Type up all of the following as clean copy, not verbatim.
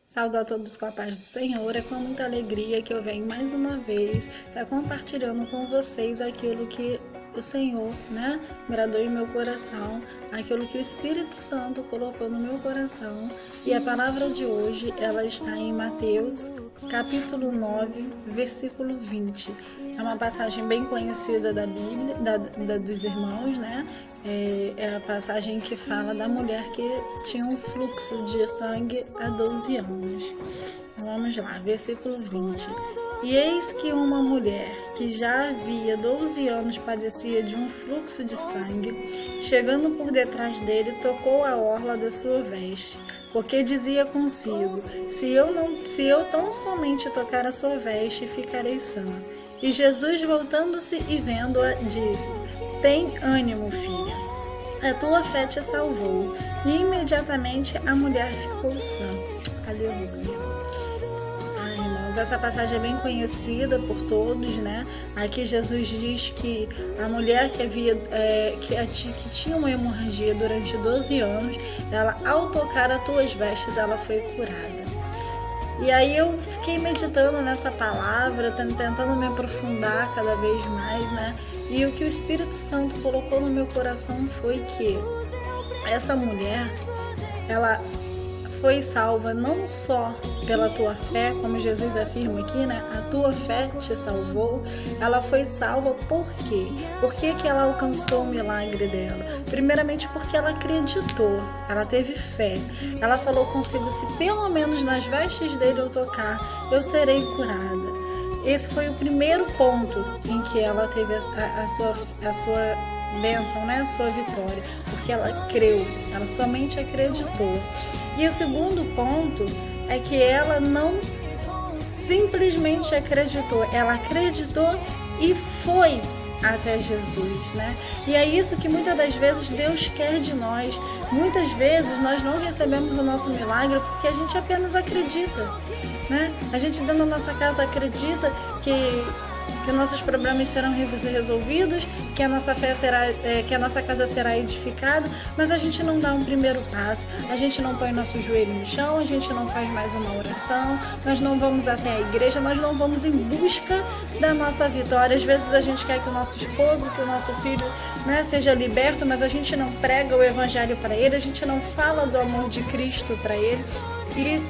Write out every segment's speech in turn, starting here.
Saúdo a todos com a paz do Senhor. É com muita alegria que eu venho mais uma vez estar compartilhando com vocês aquilo que o Senhor, bradou em meu coração, aquilo que o Espírito Santo colocou no meu coração. E a palavra de hoje, ela está em Mateus, capítulo 9, versículo 20. É uma passagem bem conhecida da Bíblia, dos irmãos, É a passagem que fala da mulher que tinha um fluxo de sangue há 12 anos. Vamos lá, versículo 20. E eis que uma mulher que já havia 12 anos padecia de um fluxo de sangue, chegando por detrás dele, tocou a orla da sua veste, porque dizia consigo: se eu tão somente tocar a sua veste, ficarei sã. E Jesus, voltando-se e vendo-a, disse: tem ânimo, filha, a tua fé te salvou. E imediatamente a mulher ficou sã. Aleluia. Irmãos, essa passagem é bem conhecida por todos, Aqui Jesus diz que a mulher que tinha uma hemorragia durante 12 anos, ela, ao tocar as tuas vestes, ela foi curada. E aí eu fiquei meditando nessa palavra, tentando me aprofundar cada vez mais, E o que o Espírito Santo colocou no meu coração foi que essa mulher, ela foi salva não só pela tua fé, como Jesus afirma aqui, A tua fé te salvou. Ela foi salva por quê? Por que ela alcançou o milagre dela? Primeiramente porque ela acreditou, ela teve fé. Ela falou consigo: se pelo menos nas vestes dele eu tocar, eu serei curada. Esse foi o primeiro ponto em que ela teve a sua bênção, a sua vitória, porque ela creu, ela somente acreditou. E o segundo ponto é que ela não simplesmente acreditou, ela acreditou e foi até Jesus, E é isso que muitas das vezes Deus quer de nós. Muitas vezes nós não recebemos o nosso milagre porque a gente apenas acredita, A gente dentro da nossa casa acredita que nossos problemas serão resolvidos, que a nossa fé que a nossa casa será edificada, mas a gente não dá um primeiro passo, a gente não põe nosso joelho no chão, a gente não faz mais uma oração, nós não vamos até a igreja, nós não vamos em busca da nossa vitória. Às vezes a gente quer que o nosso esposo, que o nosso filho, seja liberto, mas a gente não prega o evangelho para ele, a gente não fala do amor de Cristo para ele. E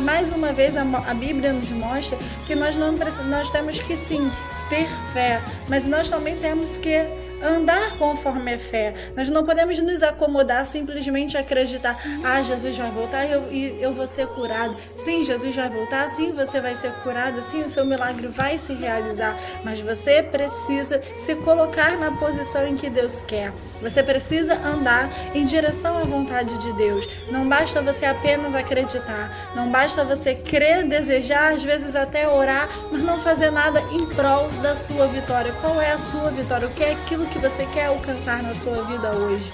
mais uma vez a Bíblia nos mostra que nós temos que sim ter fé, mas nós também temos que andar conforme a fé. Nós não podemos nos acomodar, simplesmente acreditar: Jesus vai voltar e eu vou ser curado. Sim, Jesus vai voltar, sim, você vai ser curado, sim, o seu milagre vai se realizar, mas você precisa se colocar na posição em que Deus quer. Você precisa andar em direção à vontade de Deus. Não basta você apenas acreditar, não basta você crer, desejar, às vezes até orar, mas não fazer nada em prol da sua vitória. Qual é a sua vitória? O que é aquilo que você quer alcançar na sua vida hoje?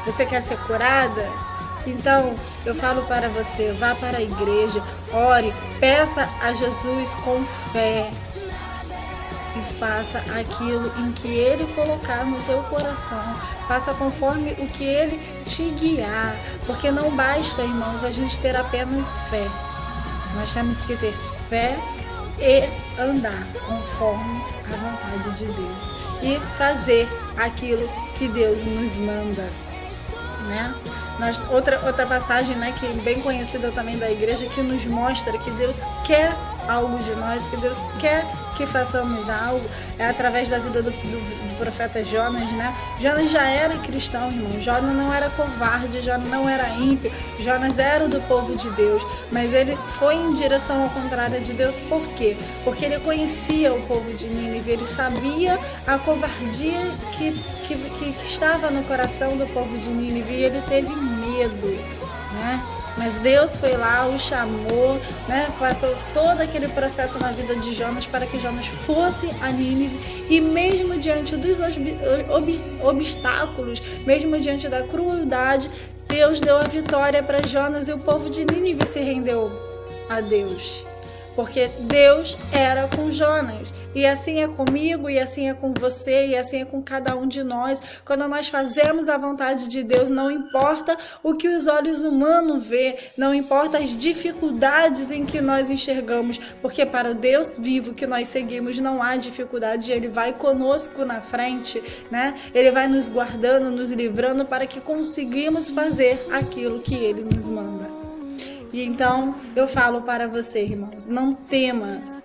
Você quer ser curada? Então, eu falo para você: vá para a igreja, ore, peça a Jesus com fé e faça aquilo em que Ele colocar no teu coração. Faça conforme o que Ele te guiar, porque não basta, irmãos, a gente ter apenas fé. Nós temos que ter fé e andar conforme a vontade de Deus e fazer aquilo que Deus nos manda, Outra passagem, que é bem conhecida também da igreja, que nos mostra que Deus quer algo de nós, que Deus quer que façamos algo, é através da vida do profeta Jonas, Jonas já era cristão, irmão. Jonas não era covarde, Jonas não era ímpio, Jonas era do povo de Deus, mas ele foi em direção ao contrário de Deus. Por quê? Porque ele conhecia o povo de Nínive, ele sabia a covardia que estava no coração do povo de Nínive e ele teve medo, Mas Deus foi lá, o chamou, passou todo aquele processo na vida de Jonas para que Jonas fosse a Nínive, e mesmo diante dos obstáculos, mesmo diante da crueldade, Deus deu a vitória para Jonas e o povo de Nínive se rendeu a Deus. porque Deus era com Jonas. E assim é comigo, e assim é com você, e assim é com cada um de nós. Quando nós fazemos a vontade de Deus, não importa o que os olhos humanos vê, não importa as dificuldades em que nós enxergamos, porque para o Deus vivo que nós seguimos não há dificuldade, Ele vai conosco na frente, né? Ele vai nos guardando, nos livrando para que conseguimos fazer aquilo que Ele nos manda. E então eu falo para você, irmãos, não tema.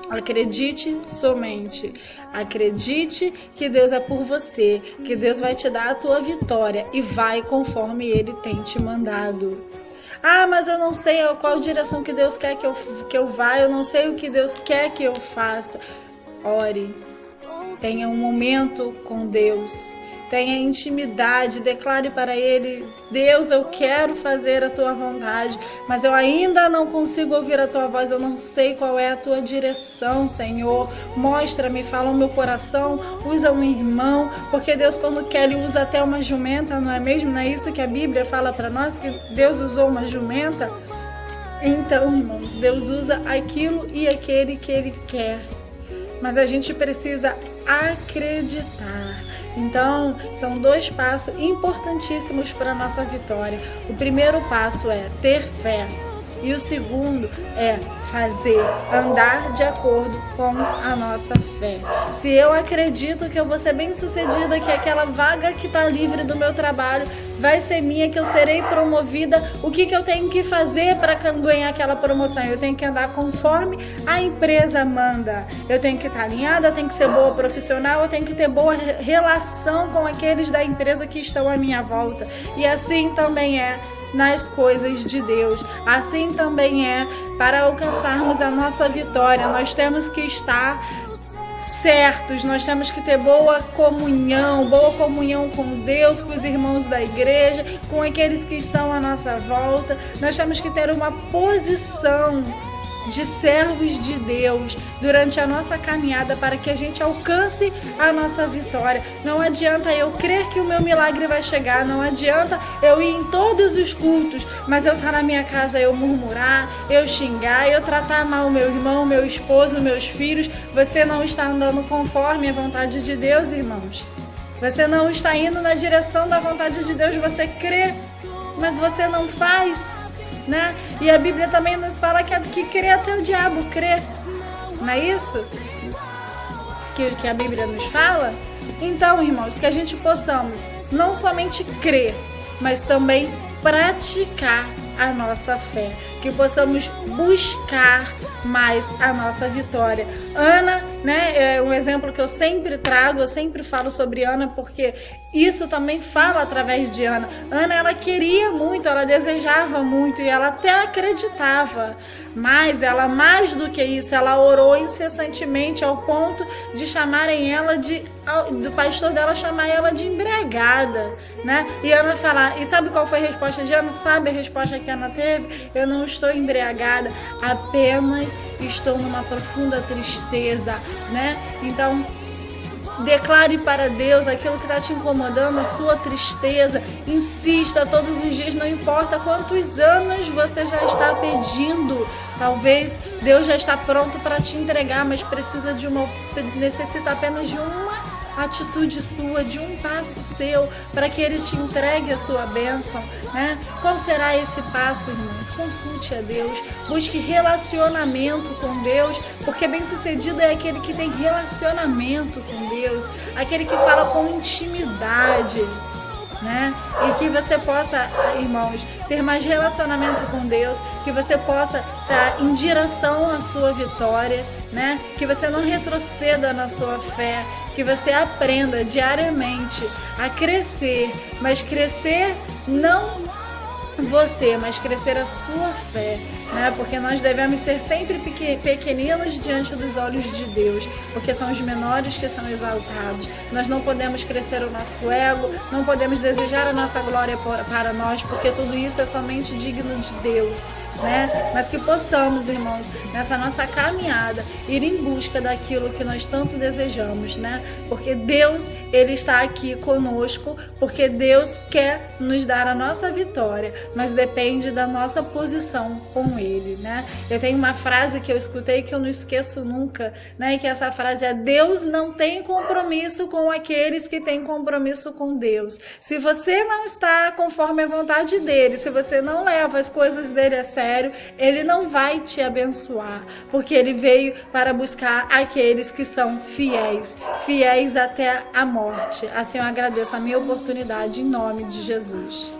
Acredite somente, acredite que Deus é por você, que Deus vai te dar a tua vitória e vai conforme Ele tem te mandado. Ah, mas eu não sei qual direção que Deus quer que eu vá, eu não sei o que Deus quer que eu faça. Ore, tenha um momento com Deus. Tenha intimidade, declare para Ele: Deus, eu quero fazer a Tua vontade, mas eu ainda não consigo ouvir a Tua voz, eu não sei qual é a Tua direção, Senhor. Mostra-me, fala o meu coração, usa um irmão, porque Deus, quando quer, Ele usa até uma jumenta, não é mesmo? Não é isso que a Bíblia fala para nós, que Deus usou uma jumenta? Então, irmãos, Deus usa aquilo e aquele que Ele quer, mas a gente precisa acreditar. Então, são 2 passos importantíssimos para a nossa vitória. O primeiro passo é ter fé. E o segundo é fazer, andar de acordo com a nossa fé. Se eu acredito que eu vou ser bem-sucedida, que aquela vaga que está livre do meu trabalho vai ser minha, que eu serei promovida, o que eu tenho que fazer para ganhar aquela promoção? Eu tenho que andar conforme a empresa manda. Eu tenho que estar alinhada, eu tenho que ser boa profissional, eu tenho que ter boa relação com aqueles da empresa que estão à minha volta. E assim também é nas coisas de Deus. Assim também é para alcançarmos a nossa vitória. Nós temos que estar certos, nós temos que ter boa comunhão com Deus, com os irmãos da igreja, com aqueles que estão à nossa volta. Nós temos que ter uma posição de servos de Deus durante a nossa caminhada para que a gente alcance a nossa vitória. Não adianta eu crer que o meu milagre vai chegar, não adianta eu ir em todos os cultos, mas eu estar na minha casa, eu murmurar, eu xingar, eu tratar mal o meu irmão, meu esposo, meus filhos. Você não está andando conforme a vontade de Deus, irmãos. Você não está indo na direção da vontade de Deus. Você crê, mas você não faz, né? E a Bíblia também nos fala que crê até o diabo crê. Não é isso que a Bíblia nos fala? Então, irmãos, que a gente possamos não somente crer, mas também praticar a nossa fé, que possamos buscar mais a nossa vitória. Ana, né, é um exemplo que eu sempre trago, eu sempre falo sobre Ana, porque isso também fala através de Ana. Ana, ela queria muito, ela desejava muito e ela até acreditava, mas ela, mais do que isso, ela orou incessantemente ao ponto de chamarem ela do pastor dela chamar ela de embriagada, né? E Ana falar, e sabe qual foi a resposta de Ana? Sabe a resposta que Ana teve? Eu não estou embriagada, apenas estou numa profunda tristeza, né? Então, declare para Deus aquilo que está te incomodando, a sua tristeza. Insista todos os dias, não importa quantos anos você já está pedindo. Talvez Deus já está pronto para te entregar, mas necessita apenas de uma atitude sua, de um passo seu, para que Ele te entregue a sua bênção, né? Qual será esse passo, irmãos? Consulte a Deus, busque relacionamento com Deus, porque bem-sucedido é aquele que tem relacionamento com Deus, aquele que fala com intimidade, né? E que você possa, irmãos, ter mais relacionamento com Deus, que você possa estar em direção à sua vitória, né? Que você não retroceda na sua fé, que você aprenda diariamente a crescer, mas crescer não você, mas crescer a sua fé, né? Porque nós devemos ser sempre pequeninos diante dos olhos de Deus, porque são os menores que são exaltados. Nós não podemos crescer o nosso ego, não podemos desejar a nossa glória para nós, porque tudo isso é somente digno de Deus, né? Mas que possamos, irmãos, nessa nossa caminhada, ir em busca daquilo que nós tanto desejamos, né? Porque Deus, Ele está aqui conosco, porque Deus quer nos dar a nossa vitória, mas depende da nossa posição com Ele, né? Eu tenho uma frase que eu escutei que eu não esqueço nunca, né? E que essa frase é: Deus não tem compromisso com aqueles que têm compromisso com Deus. Se você não está conforme a vontade dele, se você não leva as coisas dele a sério, ele não vai te abençoar, porque ele veio para buscar aqueles que são fiéis, fiéis até a morte. Assim eu agradeço a minha oportunidade em nome de Jesus.